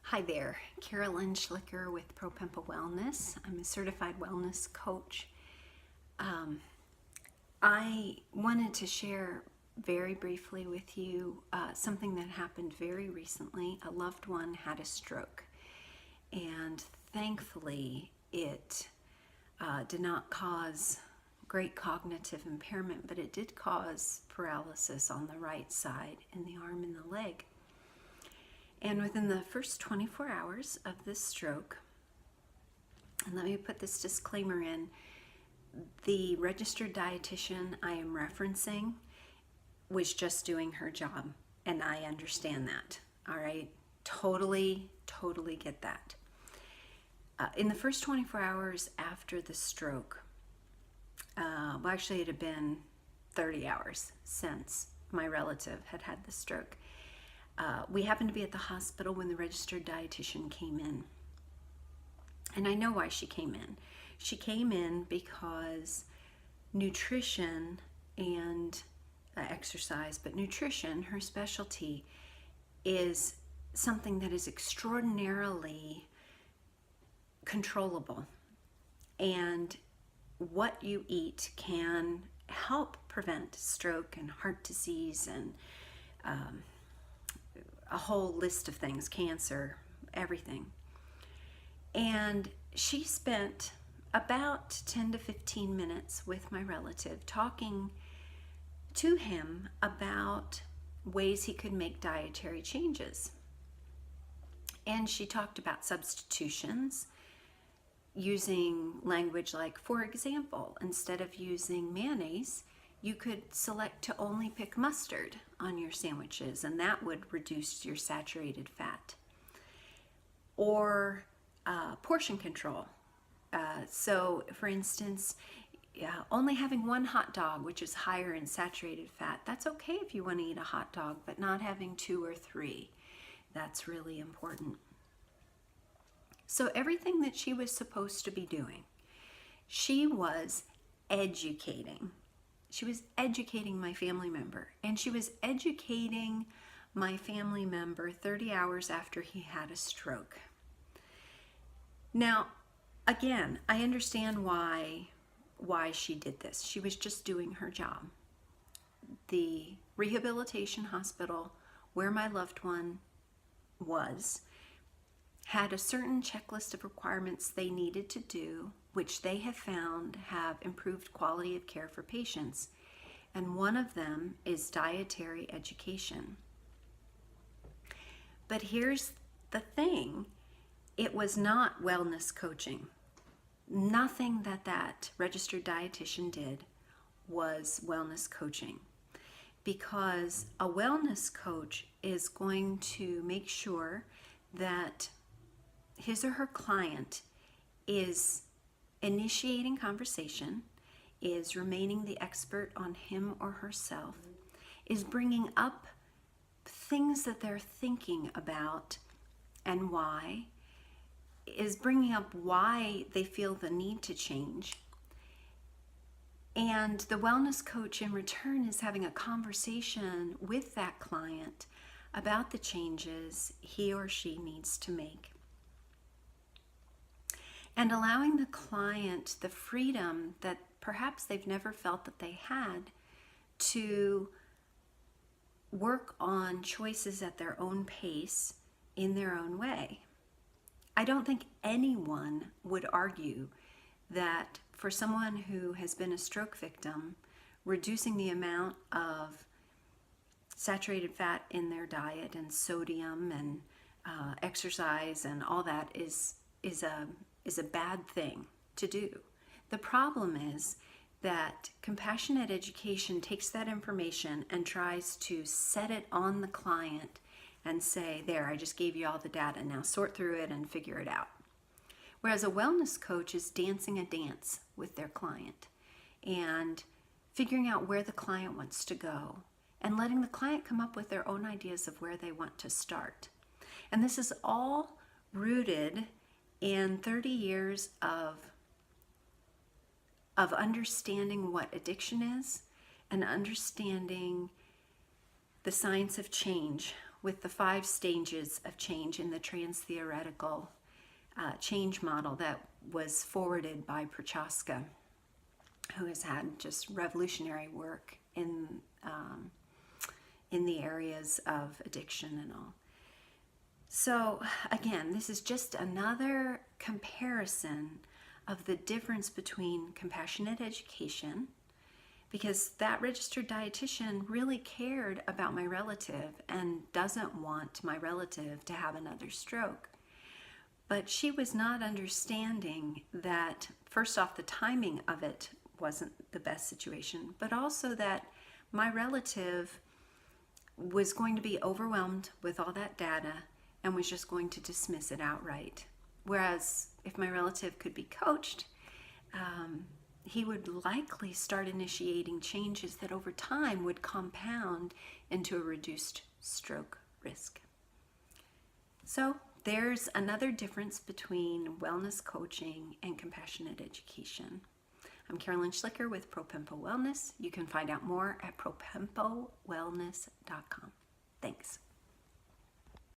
Hi there, Carolyn Schlicker with ProPempa Wellness. I'm a certified wellness coach. I wanted to share very briefly with you something that happened very recently. A loved one had a stroke, and thankfully it did not cause great cognitive impairment, but it did cause paralysis on the right side in the arm and the leg. And within the first 24 hours of this stroke, and let me put this disclaimer in, the registered dietitian I am referencing was just doing her job, and I understand that, all right? Totally get that. In the first 24 hours after the stroke, well, actually it had been 30 hours since my relative had had the stroke. We happened to be at the hospital when the registered dietitian came in. And I know why she came in. She came in because nutrition and exercise, but nutrition, her specialty, is something that is extraordinarily controllable. And what you eat can help prevent stroke and heart disease and a whole list of things, cancer, everything. And she spent about 10 to 15 minutes with my relative talking to him about ways he could make dietary changes. And she talked about substitutions using language like, for example, instead of using mayonnaise, you could select to only pick mustard on your sandwiches, and that would reduce your saturated fat. Or portion control. So, for instance, only having one hot dog, which is higher in saturated fat, that's okay if you want to eat a hot dog, but not having 2 or 3. That's really important. So everything that she was supposed to be doing, she was educating. She was educating my family member, and she was educating my family member 30 hours after he had a stroke. Now, again, I understand why she did this. She was just doing her job. The rehabilitation hospital where my loved one was had a certain checklist of requirements they needed to do, which they have found have improved quality of care for patients. And one of them is dietary education. But here's the thing, it was not wellness coaching. Nothing that registered dietitian did was wellness coaching, because a wellness coach is going to make sure that his or her client is initiating conversation, is remaining the expert on him or herself, is bringing up things that they're thinking about and why, is bringing up why they feel the need to change. And the wellness coach in return is having a conversation with that client about the changes he or she needs to make, and allowing the client the freedom that perhaps they've never felt that they had to work on choices at their own pace in their own way. I don't think anyone would argue that for someone who has been a stroke victim, reducing the amount of saturated fat in their diet and sodium and exercise and all that is a bad thing to do. The problem is that compassionate education takes that information and tries to set it on the client and say, there, I just gave you all the data, now sort through it and figure it out. Whereas a wellness coach is dancing a dance with their client and figuring out where the client wants to go and letting the client come up with their own ideas of where they want to start. And this is all rooted in 30 years of understanding what addiction is and understanding the science of change, with the 5 stages of change in the trans-theoretical change model that was forwarded by Prochaska, who has had just revolutionary work in the areas of addiction and all. So again, this is just another comparison of the difference between compassionate education, because that registered dietitian really cared about my relative and doesn't want my relative to have another stroke. But she was not understanding that, first off, the timing of it wasn't the best situation, but also that my relative was going to be overwhelmed with all that data and was just going to dismiss it outright. Whereas if my relative could be coached, he would likely start initiating changes that over time would compound into a reduced stroke risk. So there's another difference between wellness coaching and compassionate education. I'm Carolyn Schlicker with ProPempo Wellness. You can find out more at propempowellness.com. Thanks.